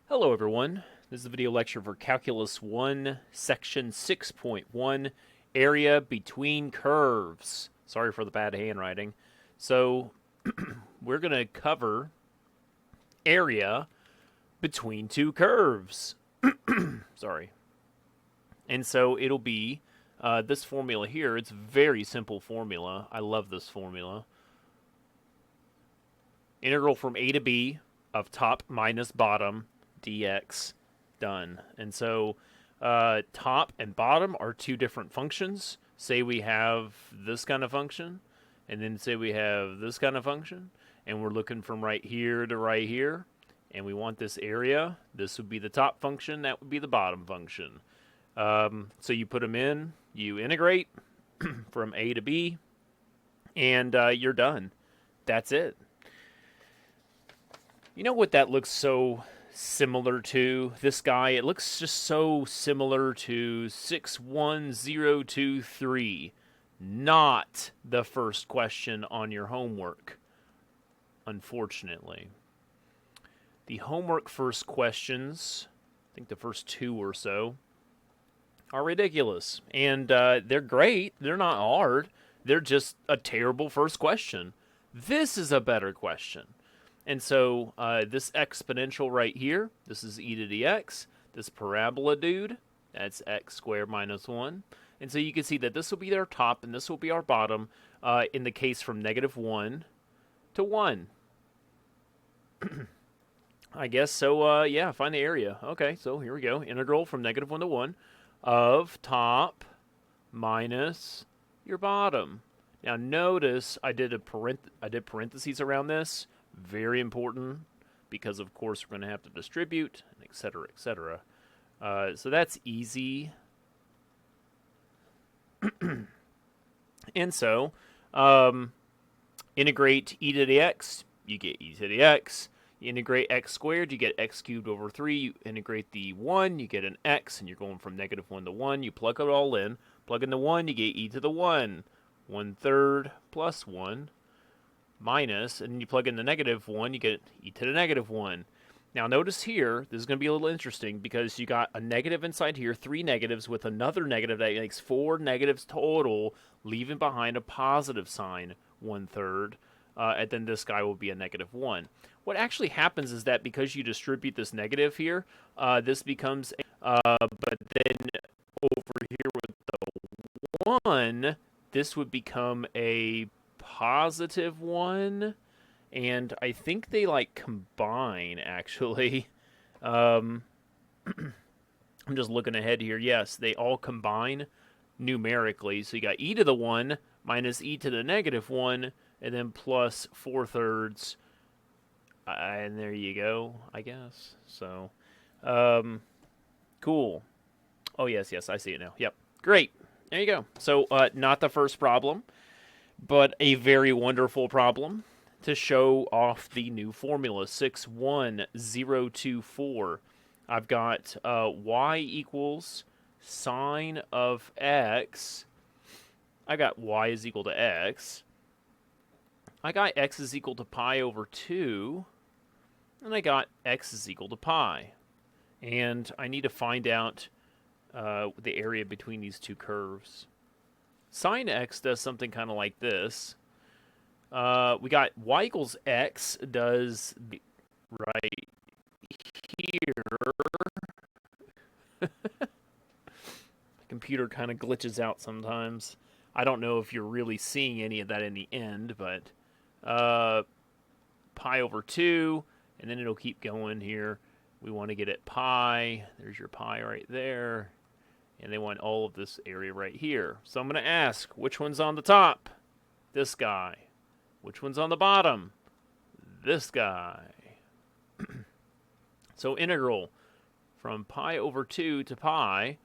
Hello everyone, this is a video lecture for Calculus 1, Section 6.1, Area Between Curves. Sorry for the bad handwriting. So, we're going to cover area between two curves. Sorry. And so, it'll be this formula here. It's a very simple formula. I love this formula. Integral from a to b of top minus bottom dx, done. And so top and bottom are two different functions. Say we have this kind of function, and then say we have this kind of function, and we're looking from right here to right here, and we want this area. This would be the top function, that would be the bottom function. So you put them in, you integrate from a to b, and you're done. That's it. You know what that looks so similar to? This guy, it looks just so similar to 61023. Not the first question on your homework, unfortunately. The homework first questions, I think the first two or so, are ridiculous. And they're great. They're not hard. They're just a terrible first question. This is a better question. And so this exponential right here, this is e to the x. This parabola dude, that's x squared minus 1. And so you can see that this will be our top and this will be our bottom in the case from -1 to 1. I guess so, yeah, find the area. Okay, so here we go. Integral from -1 to 1 of top minus your bottom. Now notice I did parentheses around this. Very important, because of course we're going to have to distribute, etc., etc. So that's easy. And so, integrate e to the x, you get e to the x. You integrate x squared, you get x cubed over 3. You integrate the 1, you get an x, and you're going from -1 to 1. You plug it all in. Plug in the 1, you get e to the 1. 1/3 plus 1. Minus, and you plug in the -1, you get e to the -1. Now notice here, this is going to be a little interesting because you got a negative inside here, 3 negatives with another negative that makes 4 negatives total, leaving behind a positive sign, 1/3, and then this guy will be a -1. What actually happens is that because you distribute this negative here, this becomes, but then over here with the 1, this would become a +1, and I think they like combine actually. I'm just looking ahead here. Yes, they all combine numerically. So you got e to the 1 minus e to the -1, and then plus 4/3, and there you go, I guess. So, cool. Oh yes, I see it now. Yep, great. There you go. So, not the first problem, but a very wonderful problem to show off the new formula, 61024. I've got y equals sine of x. I got y is equal to x. I got x is equal to pi over 2. And I got x is equal to pi. And I need to find out the area between these two curves. Sine x does something kind of like this. We got y equals x does right here. The computer kind of glitches out sometimes. I don't know if you're really seeing any of that in the end, but pi over 2, and then it'll keep going here. We want to get at pi. There's your pi right there. And they want all of this area right here. So I'm going to ask, which one's on the top? This guy. Which one's on the bottom? This guy. So integral from pi over 2 to pi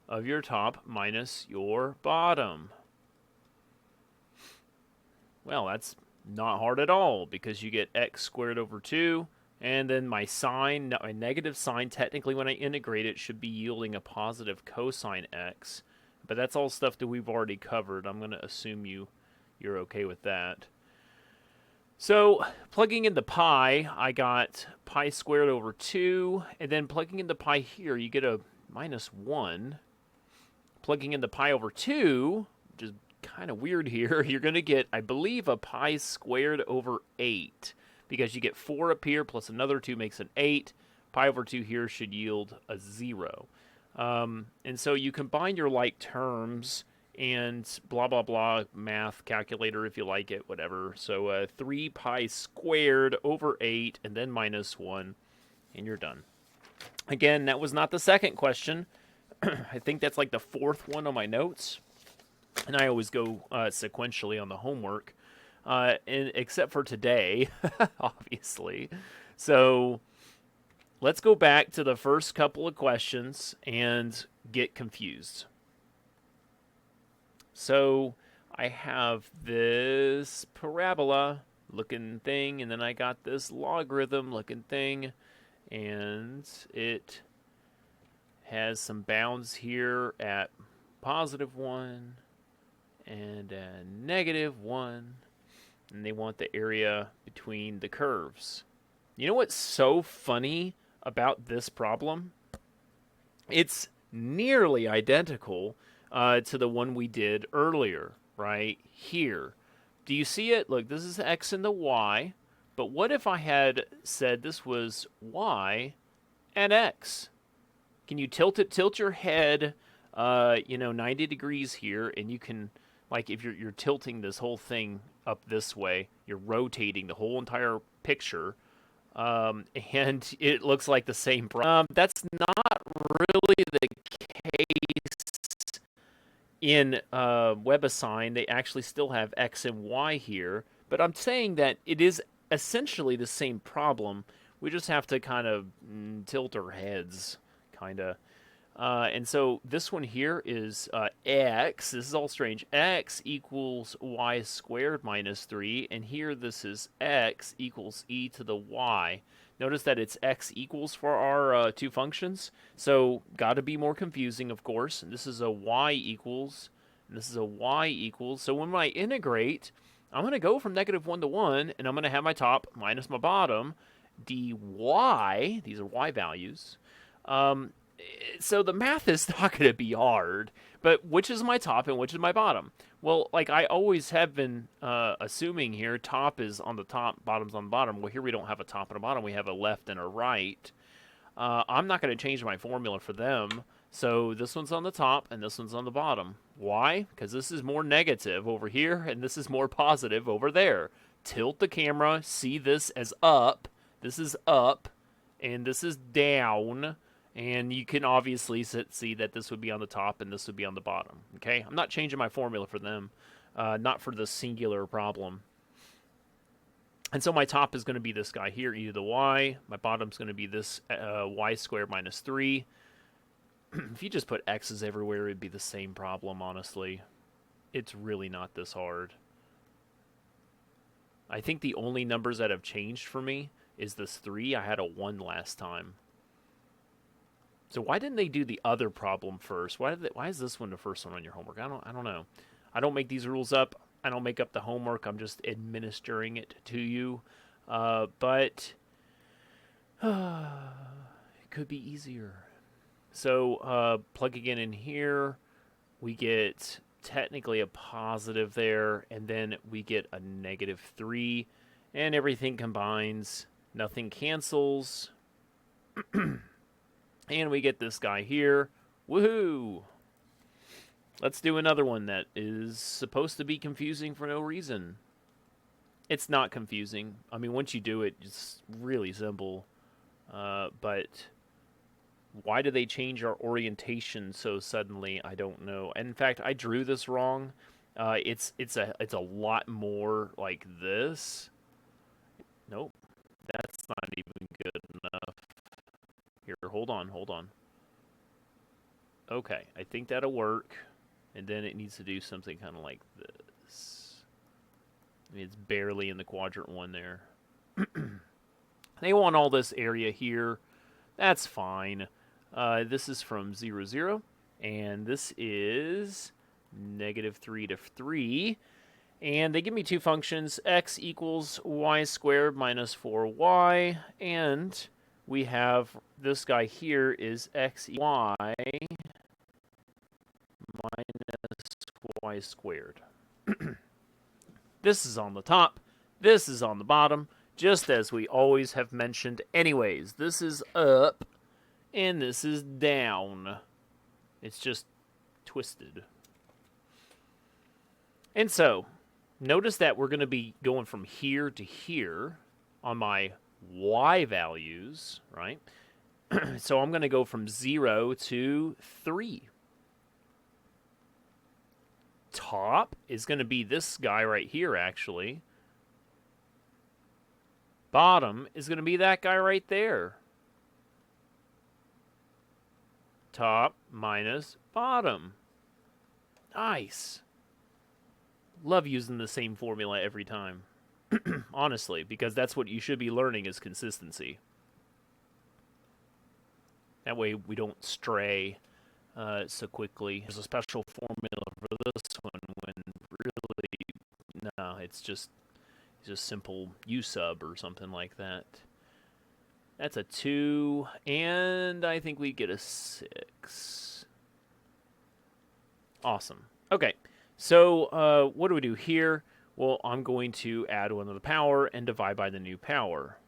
of your top minus your bottom. Well, that's not hard at all, because you get x squared over 2. And then my sign, my negative sign, technically when I integrate it, should be yielding a positive cosine x. But that's all stuff that we've already covered. I'm going to assume you're okay with that. So plugging in the pi, I got pi squared over 2, and then plugging in the pi here, you get a minus 1. Plugging in the pi over 2, which is kind of weird here, you're going to get, I believe, a pi squared over 8, because you get 4 up here plus another 2 makes an 8. Pi over 2 here should yield a 0. And so you combine your like terms and blah, blah, blah, math calculator if you like it, whatever. So 3 pi squared over 8 and then minus 1, and you're done. Again, that was not the second question. I think that's like the fourth one on my notes. And I always go sequentially on the homework, except for today, obviously. So let's go back to the first couple of questions and get confused. So I have this parabola looking thing, and then I got this logarithm looking thing, and it has some bounds here at positive 1 and a negative 1, and they want the area between the curves. You know what's so funny about this problem? It's nearly identical to the one we did earlier, right here. Do you see it? Look, this is x and the y, but what if I had said this was y and x? Can you tilt it? Tilt your head, 90 degrees here, and you can, like, if you're tilting this whole thing up this way, you're rotating the whole entire picture, and it looks like the same problem. That's not really the case in WebAssign. They actually still have x and y here, but I'm saying that it is essentially the same problem. We just have to kind of tilt our heads, kind of. And so this one here is x. This is all strange. X equals y squared minus 3. And here this is x equals e to the y. Notice that it's x equals for our two functions. So got to be more confusing, of course. And this is a y equals. And this is a y equals. So when I integrate, I'm going to go from negative 1 to 1. And I'm going to have my top minus my bottom. dy. These are y values. So the math is not going to be hard, but which is my top and which is my bottom? Well, like I always have been assuming here, top is on the top, bottom's on the bottom. Well, here we don't have a top and a bottom. We have a left and a right. I'm not going to change my formula for them. So this one's on the top and this one's on the bottom. Why? Because this is more negative over here and this is more positive over there. Tilt the camera, see this as up. This is up and this is down. And you can obviously see that this would be on the top and this would be on the bottom. Okay, I'm not changing my formula for them, not for the singular problem. And so my top is going to be this guy here, e to the y. My bottom's going to be this y squared minus 3. If you just put x's everywhere, it'd be the same problem, honestly. It's really not this hard. I think the only numbers that have changed for me is this 3. I had a 1 last time. So why didn't they do the other problem first? Why is this one the first one on your homework? I don't know. I don't make these rules up. I don't make up the homework. I'm just administering it to you. But it could be easier. So plugging it in here, we get technically a positive there, and then we get a negative 3, and everything combines. Nothing cancels. And we get this guy here. Woohoo! Let's do another one that is supposed to be confusing for no reason. It's not confusing. I mean, once you do it, it's really simple. But why do they change our orientation so suddenly? I don't know. And in fact, I drew this wrong. It's a lot more like this. Nope, that's not even good enough. Here, hold on. Okay, I think that'll work. And then it needs to do something kind of like this. I mean, it's barely in the quadrant 1 there. They want all this area here. That's fine. This is from 0, 0. And this is negative 3 to 3. And they give me two functions, x equals y squared minus 4y, and we have this guy here is x y minus y squared. This is on the top, this is on the bottom, just as we always have mentioned anyways. This is up, and this is down. It's just twisted. And so, notice that we're going to be going from here to here on my y values, right? So I'm going to go from 0 to 3. Top is going to be this guy right here, actually. Bottom is going to be that guy right there. Top minus bottom. Nice. Love using the same formula every time. Honestly, because that's what you should be learning is consistency. That way we don't stray so quickly. There's a special formula for this one when really, no, it's just simple U sub or something like that. That's a 2, and I think we get a 6. Awesome. Okay, so what do we do here? Well, I'm going to add 1 to the power and divide by the new power.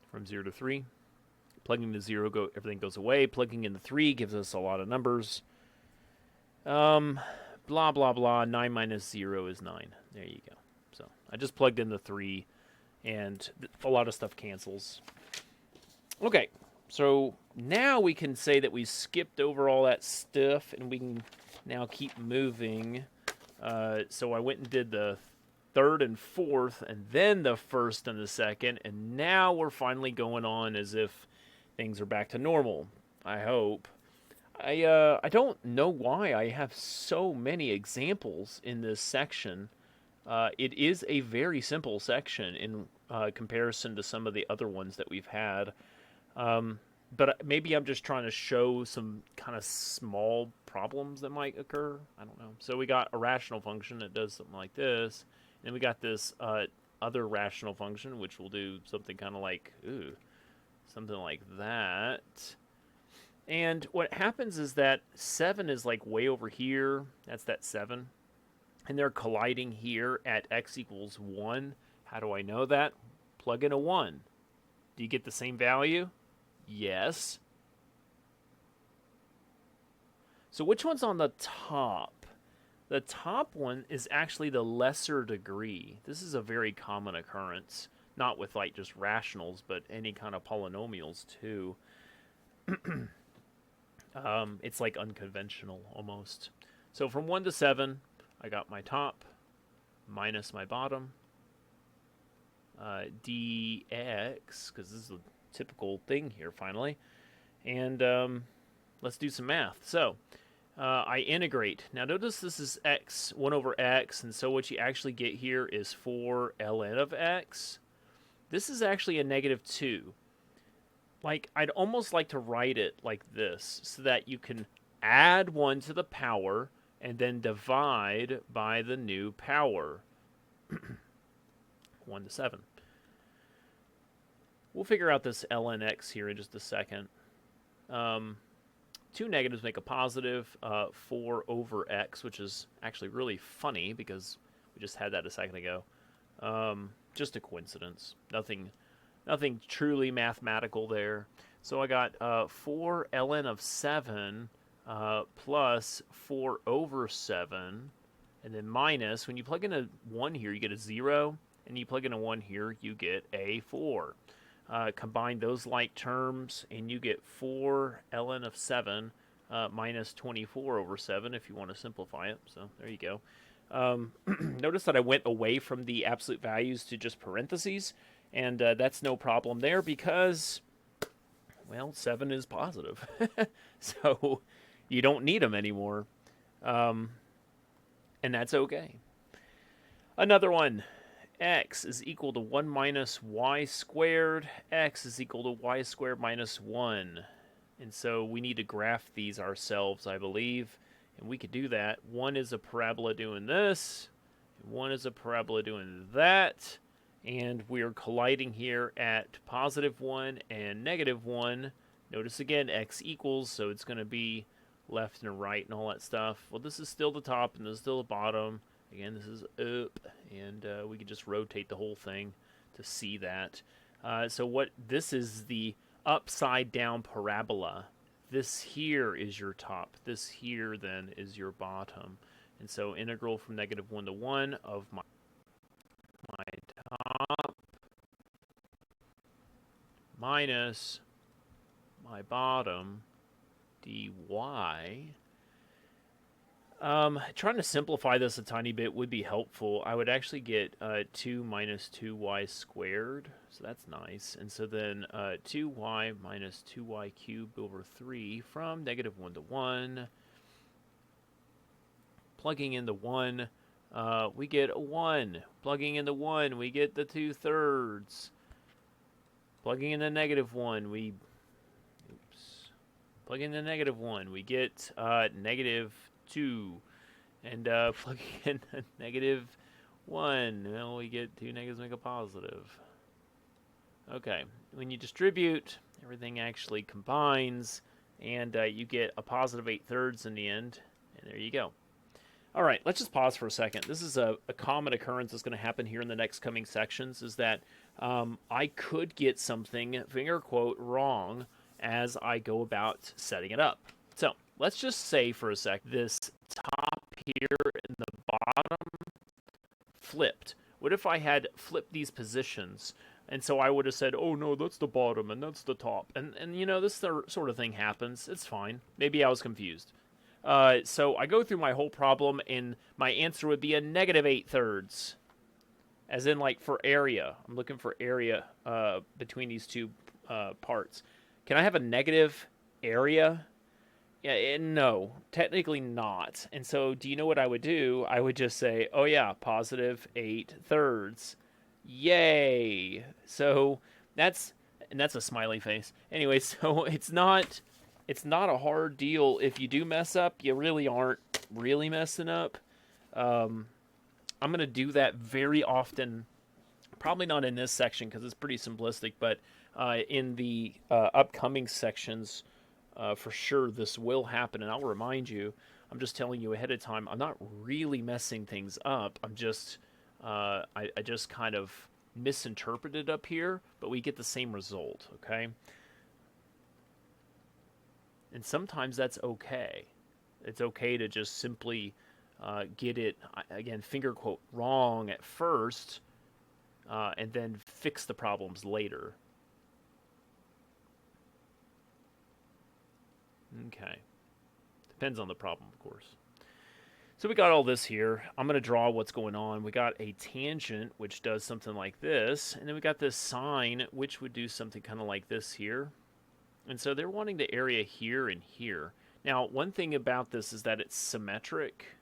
From 0 to 3. Plugging the 0, everything goes away. Plugging in the 3 gives us a lot of numbers. Blah, blah, blah. 9 minus 0 is 9. There you go. So I just plugged in the 3, and a lot of stuff cancels. Okay, so now we can say that we skipped over all that stuff, and we can now keep moving. So I went and did the 3rd and 4th, and then the 1st and the 2nd, and now we're finally going on as if things are back to normal, I hope. I don't know why I have so many examples in this section. It is a very simple section in comparison to some of the other ones that we've had. But maybe I'm just trying to show some kind of small problems that might occur. I don't know. So we got a rational function that does something like this. And we got this other rational function, which will do something kind of like, something like that. And what happens is that 7 is like way over here. That's that 7. And they're colliding here at x equals 1. How do I know that? Plug in a 1. Do you get the same value? Yes. So which one's on the top? The top one is actually the lesser degree. This is a very common occurrence. Not with like just rationals, but any kind of polynomials too. It's like unconventional almost. So from 1 to 7, I got my top minus my bottom. Dx, because this is a typical thing here finally. And let's do some math. So I integrate. Now notice this is x, 1 over x, and so what you actually get here is 4 ln of x. This is actually a negative 2. Like, I'd almost like to write it like this, so that you can add 1 to the power and then divide by the new power. 1 to 7. We'll figure out this ln x here in just a second. 2 negatives make a positive, 4 over x, which is actually really funny because we just had that a second ago. Just a coincidence. Nothing truly mathematical there. So I got 4 ln of 7 plus 4 over 7, and then minus, when you plug in a 1 here, you get a 0, and you plug in a 1 here, you get a 4. Combine those like terms, and you get 4 ln of 7 minus 24 over 7 if you want to simplify it. So there you go. Notice that I went away from the absolute values to just parentheses, and that's no problem there because, well, 7 is positive. So you don't need them anymore. And that's okay. Another one. X is equal to 1 minus y squared. X is equal to y squared minus 1. And so we need to graph these ourselves, I believe. And we could do that. One is a parabola doing this. One is a parabola doing that. And we're colliding here at +1 and -1. Notice again, x equals, so it's going to be left and right and all that stuff. Well, this is still the top and this is still the bottom. Again, this is up, and we can just rotate the whole thing to see that. So what this is the upside down parabola. This here is your top. This here then is your bottom. And so integral from -1 to 1 of my top minus my bottom dy. Trying to simplify this a tiny bit would be helpful. I would actually get 2 minus 2y squared, so that's nice. And so then 2y minus 2y cubed over 3 from -1 to 1. Plugging in the 1, we get a 1. Plugging in the 1, we get the 2/3. Plugging in the -1, we... Oops. Plugging in the -1, we get -2. And plugging in a -1, well, we get 2 negatives make a positive. Okay, when you distribute, everything actually combines, and you get a +8/3 in the end, and there you go. All right, let's just pause for a second. This is a common occurrence that's going to happen here in the next coming sections, is that I could get something, finger quote, wrong as I go about setting it up. So let's just say for a sec this top here and the bottom flipped. What if I had flipped these positions? And so I would have said, oh no, that's the bottom and that's the top. And you know, this sort of thing happens. It's fine. Maybe I was confused. So I go through my whole problem, and my answer would be a -8/3. As in, like, for area. I'm looking for area between these two parts. Can I have a negative area? Yeah, no, technically not. And so do you know what I would do? I would just say, oh yeah, +8/3. Yay! So that's a smiley face. Anyway, so it's not a hard deal. If you do mess up, you really aren't really messing up. I'm going to do that very often. Probably not in this section because it's pretty simplistic, but in the upcoming sections, for sure this will happen. And I'll remind you, I'm just telling you ahead of time, I'm not really messing things up. I'm just, I just kind of misinterpreted up here, but we get the same result, okay? And sometimes that's okay. It's okay to just simply get it, again, finger quote, wrong at first, and then fix the problems later. Okay. Depends on the problem, of course. So we got all this here. I'm going to draw what's going on. We got a tangent, which does something like this. And then we got this sine, which would do something kind of like this here. And so they're wanting the area here and here. Now, one thing about this is that it's symmetric.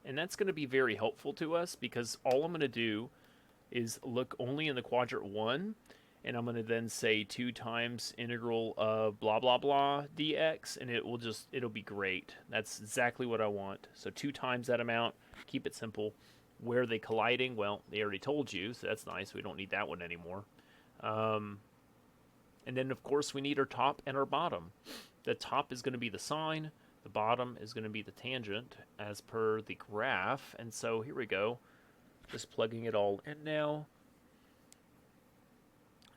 And that's going to be very helpful to us because all I'm going to do is look only in the quadrant 1. And I'm going to then say 2 times integral of blah, blah, blah dx. And it'll be great. That's exactly what I want. So 2 times that amount. Keep it simple. Where are they colliding? Well, they already told you, so that's nice. We don't need that one anymore. And then, of course, we need our top and our bottom. The top is going to be the sine. The bottom is going to be the tangent as per the graph. And so here we go. Just plugging it all in now.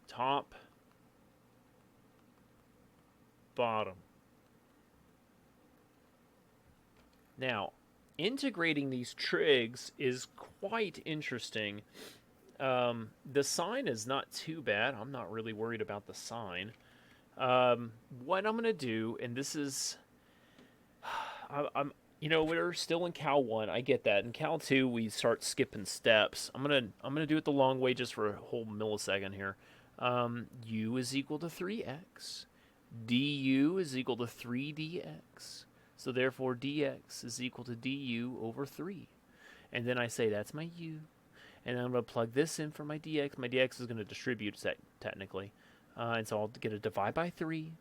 Top, bottom. Now, integrating these trigs is quite interesting. The sine is not too bad. I'm not really worried about the sine. What I'm going to do, and this is... we're still in Cal 1. I get that. In Cal 2, we start skipping steps. I'm gonna do it the long way just for a whole millisecond here. U is equal to 3x. Du is equal to 3dx. So therefore dx is equal to du over 3. And then I say that's my u. And I'm going to plug this in for my dx. My dx is going to distribute technically. And so I'll get a divide by 3.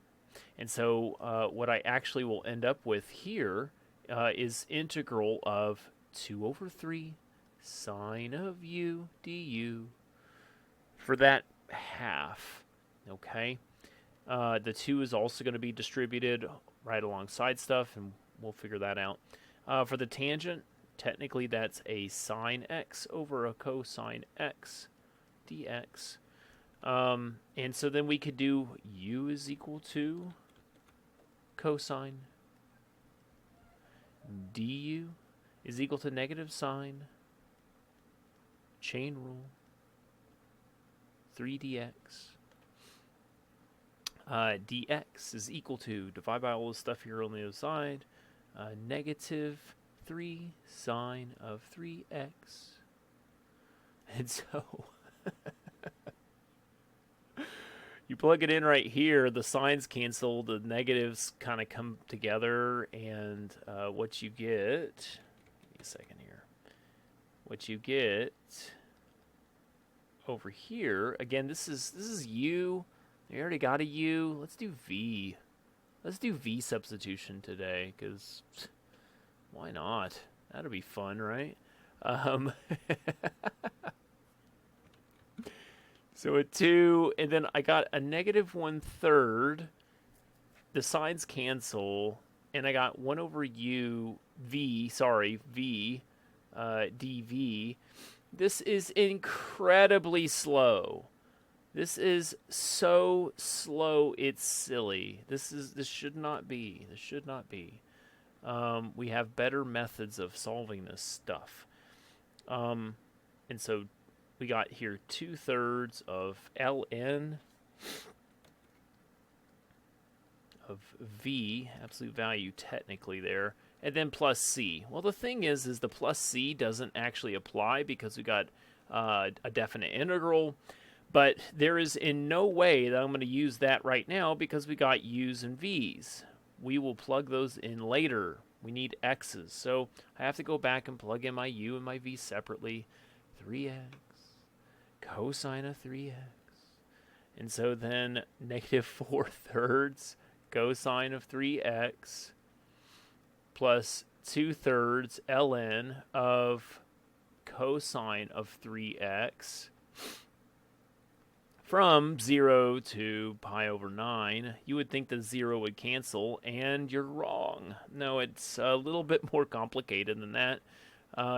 And so what I actually will end up with here is integral of 2 over 3 sine of u du for that half, okay? The 2 is also going to be distributed right alongside stuff, and we'll figure that out. For the tangent, technically that's a sine x over a cosine x dx. And so then we could do u is equal to cosine du is equal to negative sine chain rule 3 dx. Dx is equal to, divide by all the stuff here on the other side, negative 3 sine of 3x. And so you plug it in right here, the signs cancel, the negatives kind of come together, and what you get, give me a second here, what you get over here, again, this is u. We already got a u. Let's do v. Let's do v substitution today, because why not? That'll be fun, right? So a 2, and then I got a negative 1/3. The signs cancel, and I got 1 over u v, sorry, v, dv. This is incredibly slow. This is so slow, it's silly. This should not be. This should not be. We have better methods of solving this stuff. And so we got here 2/3 of ln of v, absolute value technically there, and then plus c. Well, the thing is the plus c doesn't actually apply because we got a definite integral. But there is in no way that I'm going to use that right now because we got u's and v's. We will plug those in later. We need x's. So I have to go back and plug in my u and my v separately. 3x, cosine of 3x. And so then negative 4/3 cosine of 3x plus 2/3 ln of cosine of 3x. From 0 to pi over 9, you would think the 0 would cancel, and you're wrong. No, it's a little bit more complicated than that.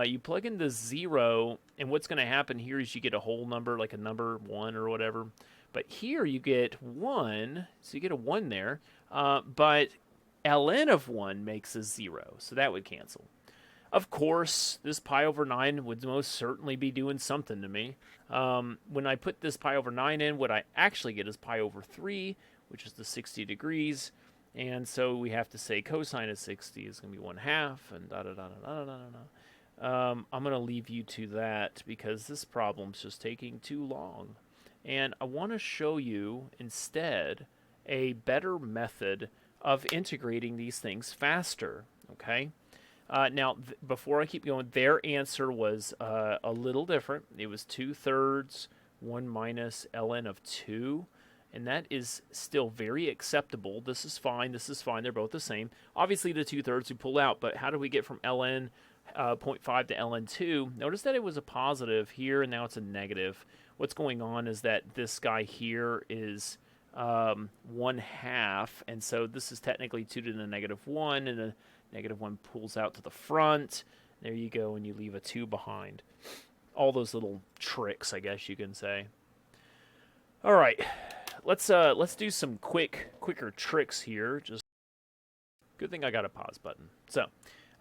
You plug in the 0, and what's going to happen here is you get a whole number, like a number 1 or whatever. But here you get 1, so you get a 1 there. But ln of 1 makes a 0, so that would cancel. Of course, this pi over 9 would most certainly be doing something to me. When I put this pi over 9 in, what I actually get is pi over 3, which is the 60 degrees. And so we have to say cosine of 60 is going to be 1/2, and I'm going to leave you to that because this problem's just taking too long. And I want to show you instead a better method of integrating these things faster, okay? Now, before I keep going, their answer was a little different. It was 2/3, 1 minus ln of 2, and that is still very acceptable. This is fine. This is fine. They're both the same. Obviously, the 2/3 we pull out, but how do we get from ln 0.5 to ln 2? Notice that it was a positive here, and now it's a negative. What's going on is that this guy here is 1/2, and so this is technically 2 to the negative 1, and the negative 1 pulls out to the front. There you go, and you leave a 2 behind. All those little tricks, I guess you can say. All right, let's do some quicker tricks here. Just good thing I got a pause button. So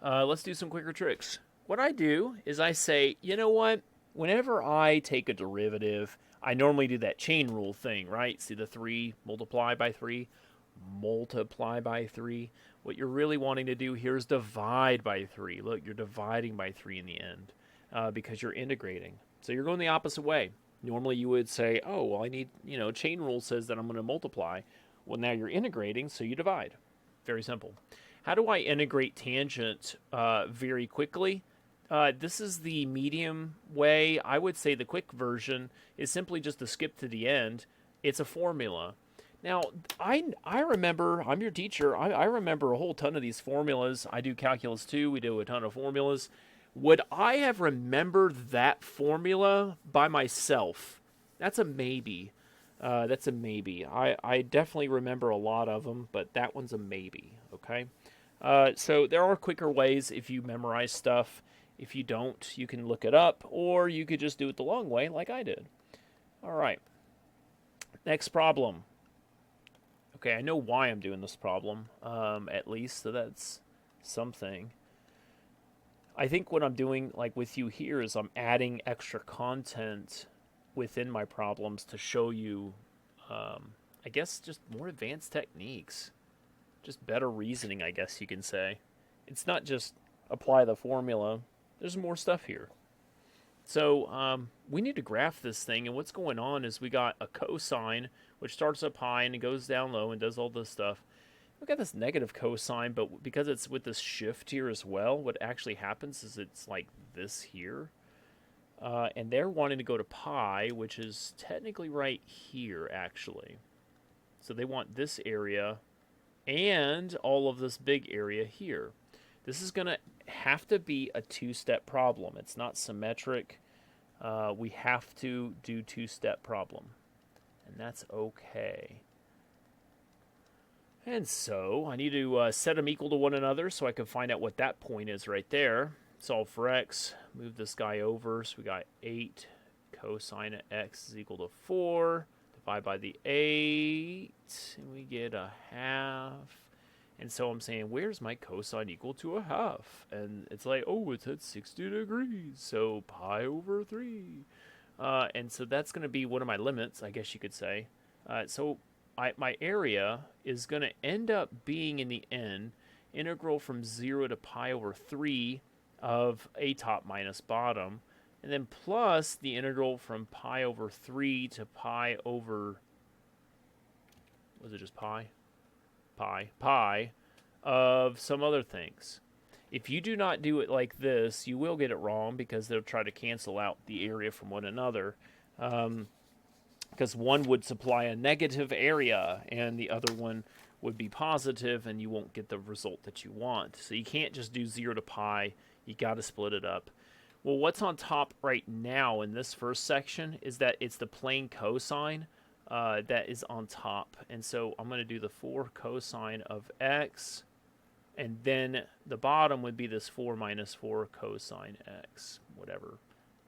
let's do some quicker tricks. What I do is I say, you know what? Whenever I take a derivative, I normally do that chain rule thing, right? See the 3 multiply by 3, multiply by 3. What you're really wanting to do here is divide by 3. Look, you're dividing by 3 in the end because you're integrating. So you're going the opposite way. Normally you would say, oh, well, I need, chain rule says that I'm going to multiply. Well, now you're integrating, so you divide. Very simple. How do I integrate tangent very quickly? This is the medium way. I would say the quick version is simply just to skip to the end. It's a formula. Now, I remember, I'm your teacher, I remember a whole ton of these formulas. I do calculus too, we do a ton of formulas. Would I have remembered that formula by myself? That's a maybe. That's a maybe. I definitely remember a lot of them, but that one's a maybe, okay? So there are quicker ways if you memorize stuff. If you don't, you can look it up, or you could just do it the long way like I did. All right, next problem. Okay, I know why I'm doing this problem, at least, so that's something. I think what I'm doing, like with you here, is I'm adding extra content within my problems to show you, I guess, just more advanced techniques. Just better reasoning, I guess you can say. It's not just apply the formula, there's more stuff here. So we need to graph this thing, and what's going on is we got a cosine, which starts up high and it goes down low and does all this stuff. We've got this negative cosine, but because it's with this shift here as well, what actually happens is it's like this here. And they're wanting to go to pi, which is technically right here, actually. So they want this area and all of this big area here. This is going to have to be a two-step problem. It's not symmetric. We have to do two-step problem, and that's okay. And so I need to set them equal to one another so I can find out what that point is right there. Solve for x, move this guy over, so we got 8 cosine of x is equal to 4. Divide by the 8, and we get a half. And so I'm saying, where's my cosine equal to a half? And it's like, oh, it's at 60 degrees, so pi over 3. And so that's going to be one of my limits, I guess you could say. So my area is going to end up being, in the end, integral from 0 to pi over 3 of a top minus bottom. And then plus the integral from pi over 3 to pi over, was it just pi? Pi of some other things. If you do not do it like this, you will get it wrong because they'll try to cancel out the area from one another. Because one would supply a negative area and the other one would be positive, and you won't get the result that you want. So you can't just do 0 to pi. You got to split it up. Well, what's on top right now in this first section is that it's the plane cosine that is on top. And so I'm going to do the 4 cosine of x, and then the bottom would be this 4 minus 4 cosine x, whatever,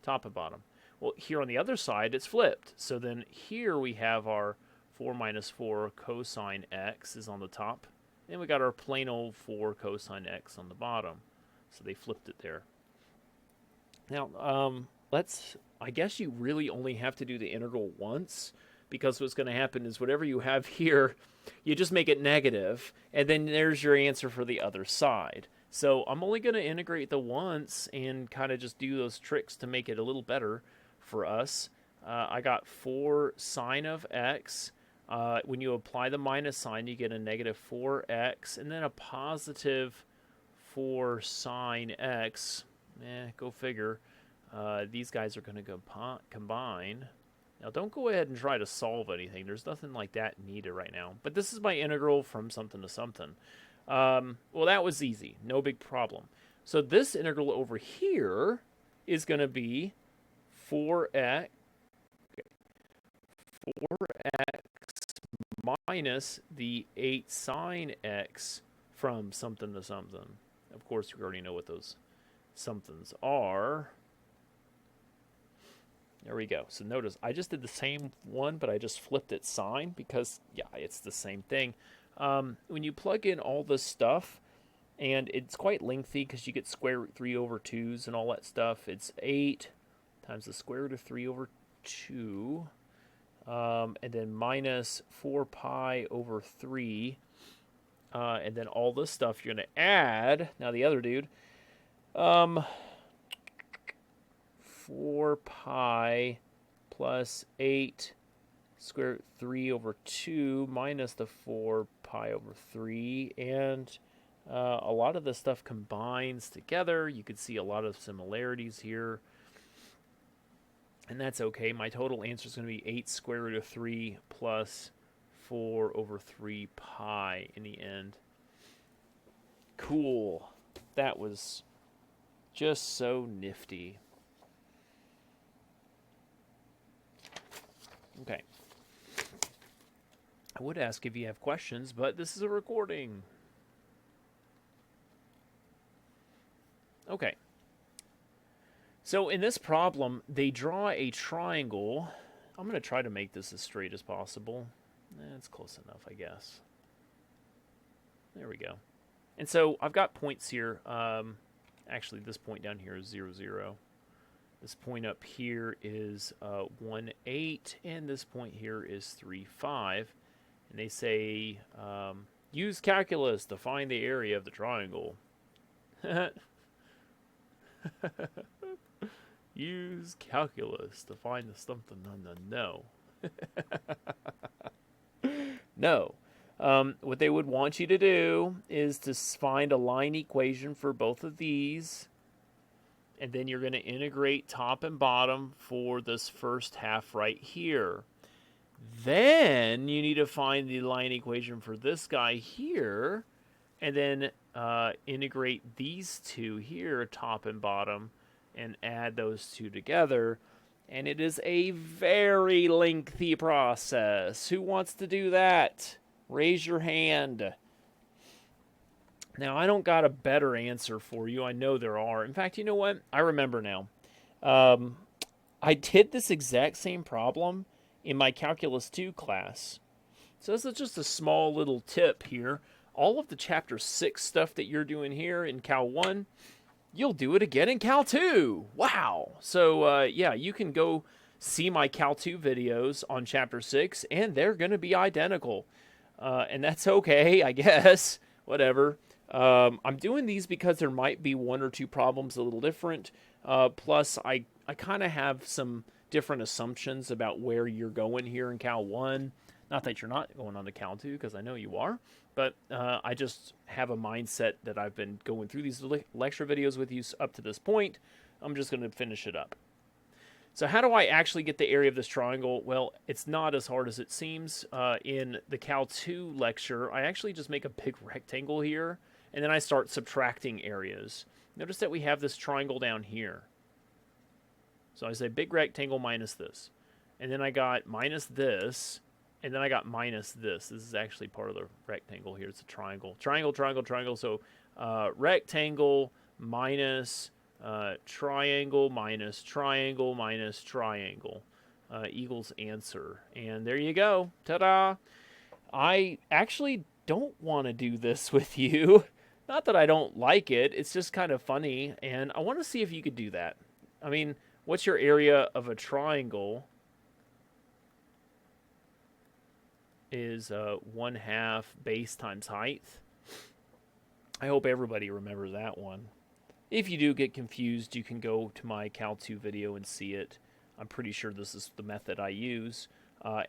top and bottom. Well, here on the other side, it's flipped. So then here we have our 4 minus 4 cosine x is on the top. Then we got our plain old 4 cosine x on the bottom. So they flipped it there. Now, I guess you really only have to do the integral once, because what's going to happen is whatever you have here, you just make it negative, and then there's your answer for the other side. So I'm only going to integrate the once and kind of just do those tricks to make it a little better for us. I got 4 sine of x. When you apply the minus sign, you get a negative 4x, and then a positive 4 sine x. Go figure. These guys are going to combine. Now, don't go ahead and try to solve anything. There's nothing like that needed right now. But this is my integral from something to something. Well, that was easy. No big problem. So this integral over here is going to be 4x minus the 8 sine x from something to something. Of course, we already know what those somethings are. There we go. So notice I just did the same one, but I just flipped it sign because, yeah, it's the same thing. When you plug in all this stuff, and it's quite lengthy because you get square root 3 over 2s and all that stuff. It's 8 times the square root of 3 over 2, and then minus 4 pi over 3, and then all this stuff you're going to add. Now the other dude, 4 pi plus 8 square root 3 over 2 minus the 4 pi over 3, and a lot of this stuff combines together. You can see a lot of similarities here, and that's okay. My total answer is going to be 8 square root of 3 plus 4 over 3 pi in the end. Cool. That was just so nifty. Okay. I would ask if you have questions, but this is a recording. Okay. So in this problem, they draw a triangle. I'm going to try to make this as straight as possible. That's close enough, I guess. There we go. And so I've got points here. Actually, this point down here is 0, 0. This point up here is 1, 8. And this point here is 3, 5. And they say, use calculus to find the area of the triangle. Use calculus to find the something on the no. No. What they would want you to do is to find a line equation for both of these. And then you're going to integrate top and bottom for this first half right here. Then you need to find the line equation for this guy here. And then integrate these two here, top and bottom, and add those two together. And it is a very lengthy process. Who wants to do that? Raise your hand. Now, I don't got a better answer for you. I know there are. In fact, you know what? I remember now. I did this exact same problem in my Calculus 2 class. So this is just a small little tip here. All of the Chapter 6 stuff that you're doing here in Cal 1, you'll do it again in Cal 2. Wow. So, yeah, you can go see my Cal 2 videos on Chapter 6, and they're going to be identical. And that's okay, I guess. Whatever. I'm doing these because there might be one or two problems a little different. Plus, I kind of have some different assumptions about where you're going here in Cal 1. Not that you're not going on to Cal 2, because I know you are. But I just have a mindset that I've been going through these lecture videos with you up to this point. I'm just going to finish it up. So how do I actually get the area of this triangle? Well, it's not as hard as it seems. In the Cal 2 lecture, I actually just make a big rectangle here, and then I start subtracting areas. Notice that we have this triangle down here. So I say big rectangle minus this. And then I got minus this, and then I got minus this. This is actually part of the rectangle here. It's a triangle. Triangle, triangle, triangle. So rectangle minus triangle minus triangle minus triangle equals answer. And there you go. Ta-da! I actually don't want to do this with you. Not that I don't like it. It's just kind of funny. And I want to see if you could do that. I mean, what's your area of a triangle? Is 1/2 base times height. I hope everybody remembers that one. If you do get confused, you can go to my Cal 2 video and see it. I'm pretty sure this is the method I use.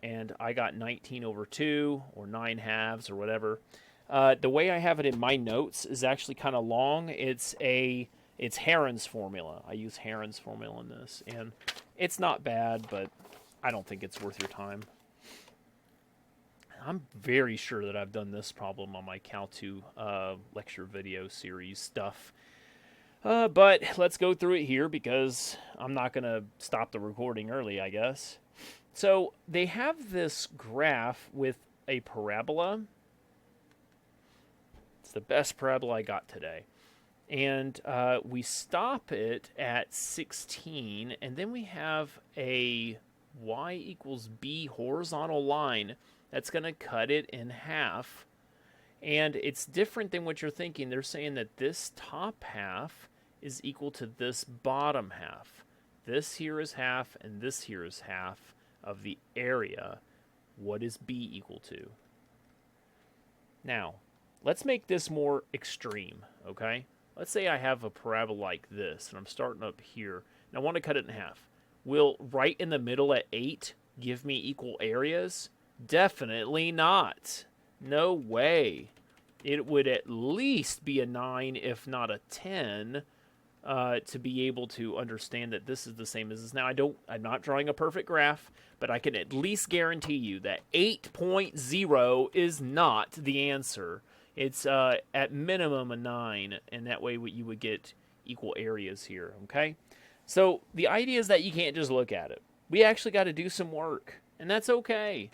And I got 19 over 2, or 9/2, or whatever. The way I have it in my notes is actually kind of long. It's Heron's formula. I use Heron's formula in this. And it's not bad, but I don't think it's worth your time. I'm very sure that I've done this problem on my Cal 2 lecture video series stuff. But let's go through it here because I'm not going to stop the recording early, I guess. So they have this graph with a parabola. It's the best parabola I got today. And we stop it at 16, and then we have a y equals b horizontal line that's going to cut it in half. And it's different than what you're thinking. They're saying that this top half is equal to this bottom half. This here is half, and this here is half of the area. What is b equal to? Now, let's make this more extreme, okay? Let's say I have a parabola like this, and I'm starting up here, and I want to cut it in half. Will right in the middle at 8 give me equal areas? Definitely not. No way. It would at least be a 9, if not a 10. to be able to understand that this is the same as this. Now, I'm not drawing a perfect graph, but I can at least guarantee you that 8.0 is not the answer. It's at minimum a 9, and that way you would get equal areas here, okay? So the idea is that you can't just look at it. We actually got to do some work, and that's okay.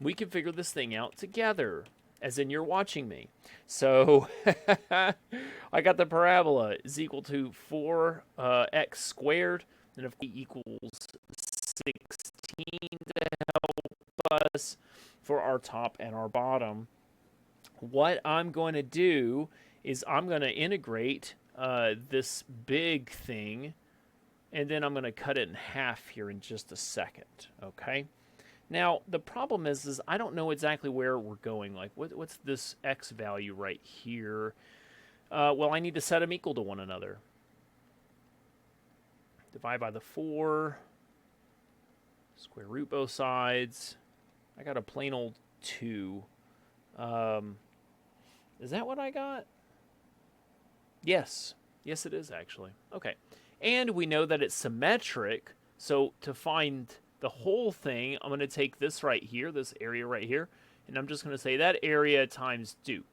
We can figure this thing out together, as in you're watching me. So I got the parabola is equal to 4x squared, and if e equals 16 to help us for our top and our bottom. What I'm going to do is I'm going to integrate this big thing, and then I'm going to cut it in half here in just a second, okay? Now, the problem is I don't know exactly where we're going. Like, what's this x value right here? Well, I need to set them equal to one another. Divide by the 4. Square root both sides. I got a plain old 2. Is that what I got? Yes. Yes, it is, actually. Okay. And we know that it's symmetric, so to find the whole thing, I'm going to take this right here, this area right here, and I'm just going to say that area times 2.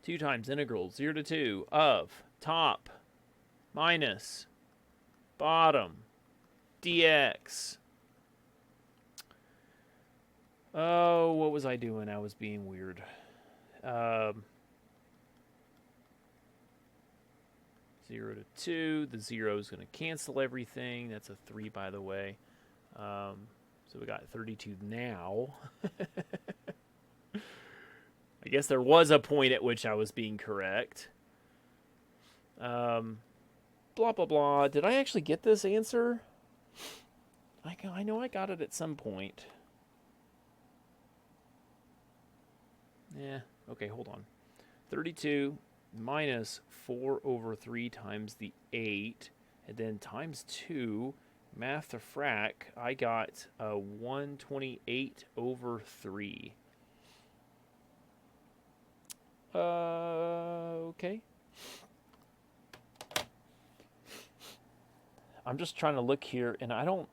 2 times integral 0 to 2 of top minus bottom dx. Oh, what was I doing? I was being weird. 0 to 2. The 0 is going to cancel everything. That's a 3, by the way. So we got 32 now. I guess there was a point at which I was being correct. Blah, blah, blah. Did I actually get this answer? I know I got it at some point. Yeah, okay, hold on. 32 minus 4 over 3 times the 8, and then times 2, math to frac, I got 128 over 3. Okay. I'm just trying to look here, and I don't...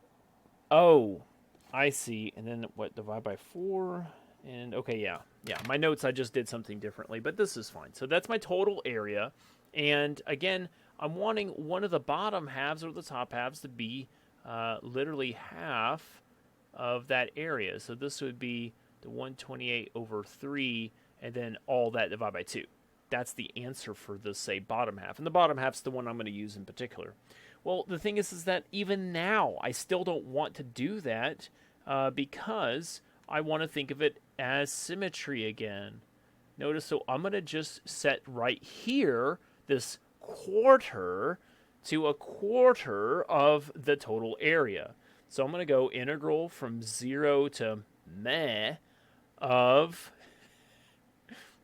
Oh, I see. And then, what, divide by 4? And, okay, yeah. Yeah, my notes, I just did something differently, but this is fine. So that's my total area. And, again, I'm wanting one of the bottom halves or the top halves to be literally half of that area. So this would be the 128 over 3, and then all that divided by 2. That's the answer for the, say, bottom half. And the bottom half's the one I'm going to use in particular. Well, the thing is that even now, I still don't want to do that because I want to think of it as symmetry again. Notice, so I'm going to just set right here this quarter to a quarter of the total area. So I'm going to go integral from 0 to meh of...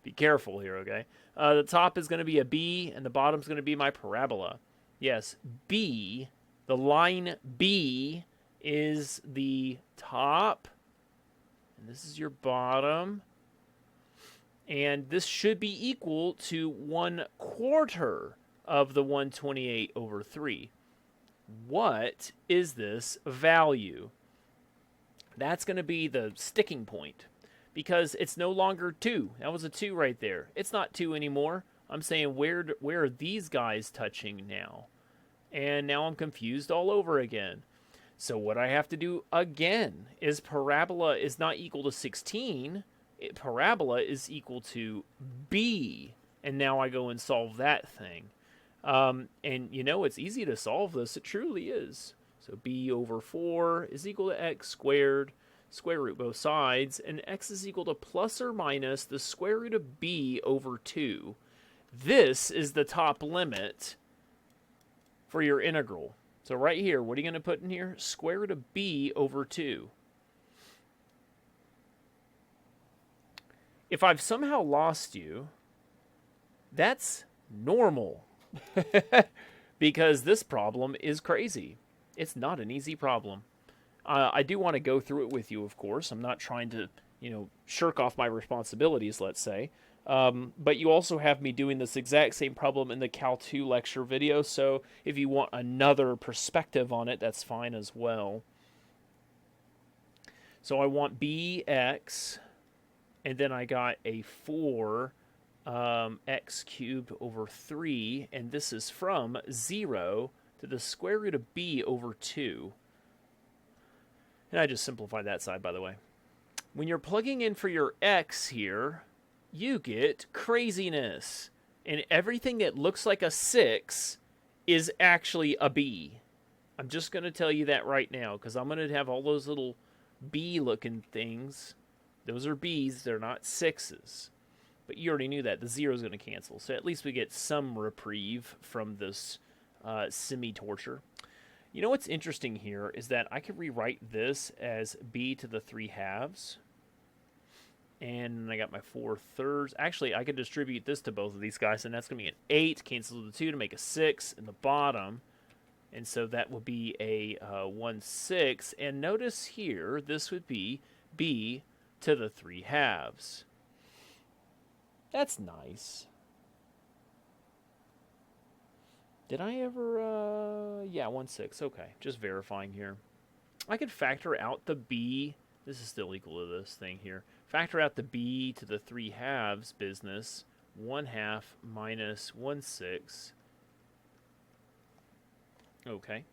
Be careful here, okay? The top is going to be a B, and the bottom is going to be my parabola. Yes, B, the line B is the top, and this is your bottom, and this should be equal to 1/4 of the 128 over 3. What is this value? That's going to be the sticking point, because it's no longer 2. That was a 2 right there. It's not 2 anymore. I'm saying, where are these guys touching now? And now I'm confused all over again. So what I have to do again is parabola is not equal to 16. Parabola is equal to B. And now I go and solve that thing. And you know, it's easy to solve this. It truly is. So B over 4 is equal to x squared. Square root both sides. And x is equal to plus or minus the square root of B over 2. This is the top limit for your integral. So right here, what are you going to put in here? Square root of B over 2. If I've somehow lost you, that's normal. Because this problem is crazy. It's not an easy problem. I do want to go through it with you, of course. I'm not trying to, shirk off my responsibilities, let's say. But you also have me doing this exact same problem in the Cal2 lecture video, so if you want another perspective on it, that's fine as well. So I want bx, and then I got a 4 x cubed over 3, and this is from 0 to the square root of b over 2. And I just simplified that side, by the way. When you're plugging in for your x here, you get craziness. And everything that looks like a 6 is actually a b. I'm just going to tell you that right now, because I'm going to have all those little b-looking things. Those are b's, they're not 6s. But you already knew that. The 0 is going to cancel. So at least we get some reprieve from this semi-torture. You know what's interesting here is that I could rewrite this as b to the 3/2. And I got my 4/3. Actually, I could distribute this to both of these guys, and that's going to be an 8. Cancel the 2 to make a 6 in the bottom. And so that will be a 1/6. And notice here, this would be b to the 3/2. That's nice. Did I ever, yeah, 1/6. Okay, just verifying here. I could factor out the b. This is still equal to this thing here. Factor out the b to the 3/2 business. 1/2 minus 1/6. Okay.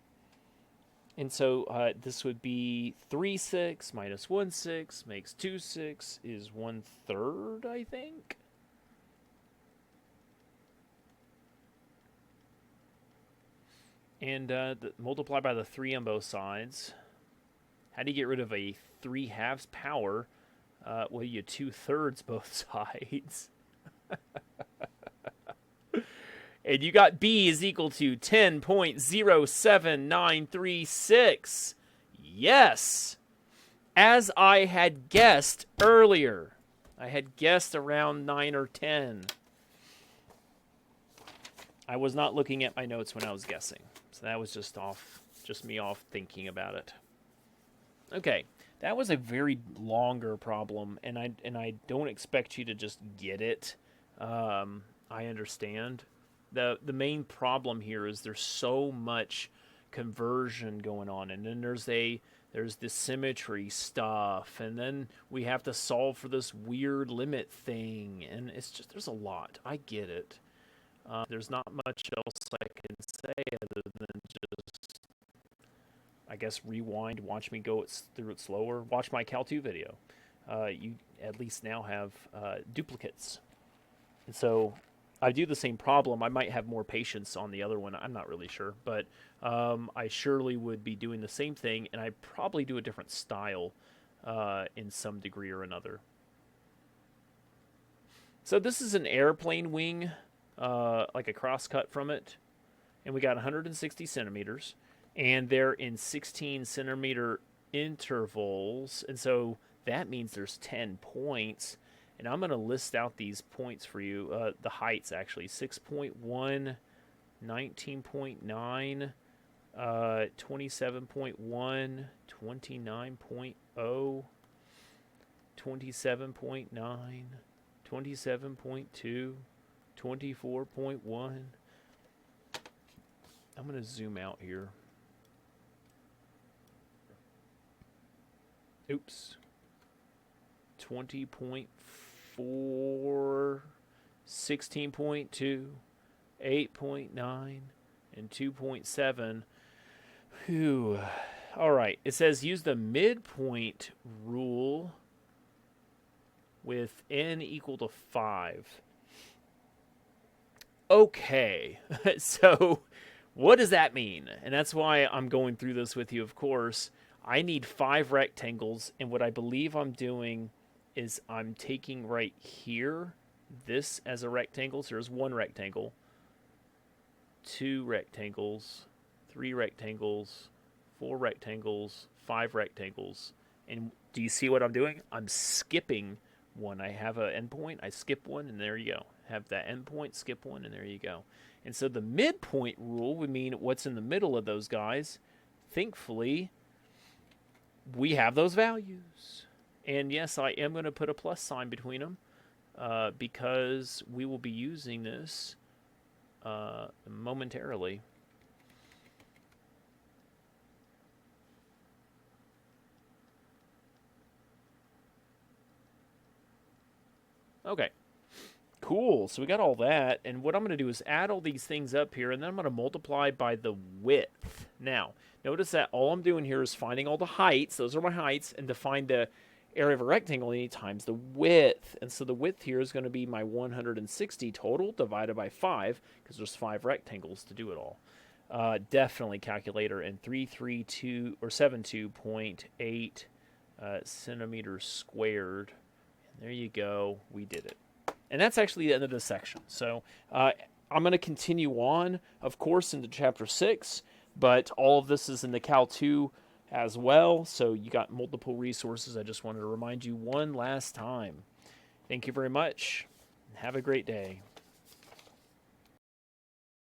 And so this would be 3/6 minus 1/6 makes 2/6 is 1/3, I think. And multiply by the 3 on both sides. How do you get rid of a 3/2 power? Well, you 2/3 both sides. And you got b is equal to 10.07936. Yes! As I had guessed earlier. I had guessed around 9 or 10. I was not looking at my notes when I was guessing. So that was just me off thinking about it. Okay, that was a very longer problem, and I don't expect you to just get it. I understand. The main problem here is there's so much conversion going on, and then there's the symmetry stuff, and then we have to solve for this weird limit thing, and it's just, there's a lot. I get it. There's not much else I can say other than just, I guess, rewind, watch me go through it slower, watch my Cal2 video. You at least now have duplicates. And so I do the same problem. I might have more patience on the other one. I'm not really sure. But I surely would be doing the same thing, and I'd probably do a different style in some degree or another. So this is an airplane wing, like a cross-cut from it. And we got 160 centimeters. And they're in 16 centimeter intervals. And so that means there's 10 points. And I'm going to list out these points for you. The heights, actually. 6.1, 19.9, 27.1, 29.0, 27.9, 27.2, 24.1. I'm going to zoom out here. Oops. 20.4, 16.2, 8.9, and 2.7. Whew. All right. It says use the midpoint rule with n equal to 5. Okay. So what does that mean? And that's why I'm going through this with you, of course. I need 5 rectangles, and what I believe I'm doing is I'm taking right here, this as a rectangle. So there's 1 rectangle, 2 rectangles, 3 rectangles, 4 rectangles, 5 rectangles. And do you see what I'm doing? I'm skipping one. I have an endpoint, I skip one, and there you go. Have that endpoint, skip one, and there you go. And so the midpoint rule would mean what's in the middle of those guys. Thankfully, we have those values. And yes, I am going to put a plus sign between them. because we will be using this momentarily. Okay. Cool. So we got all that. And what I'm going to do is add all these things up here, and then I'm going to multiply by the width. Now, notice that all I'm doing here is finding all the heights. Those are my heights. And to find the area of a rectangle, I need times the width. And so the width here is going to be my 160 total divided by 5, because there's 5 rectangles to do it all. Definitely calculator, and 332 or 72.8 centimeters squared. And there you go. We did it. And that's actually the end of this section. So I'm going to continue on, of course, into Chapter 6, but all of this is in the Cal2 as well, so you got multiple resources. I just wanted to remind you one last time. Thank you very much, and have a great day.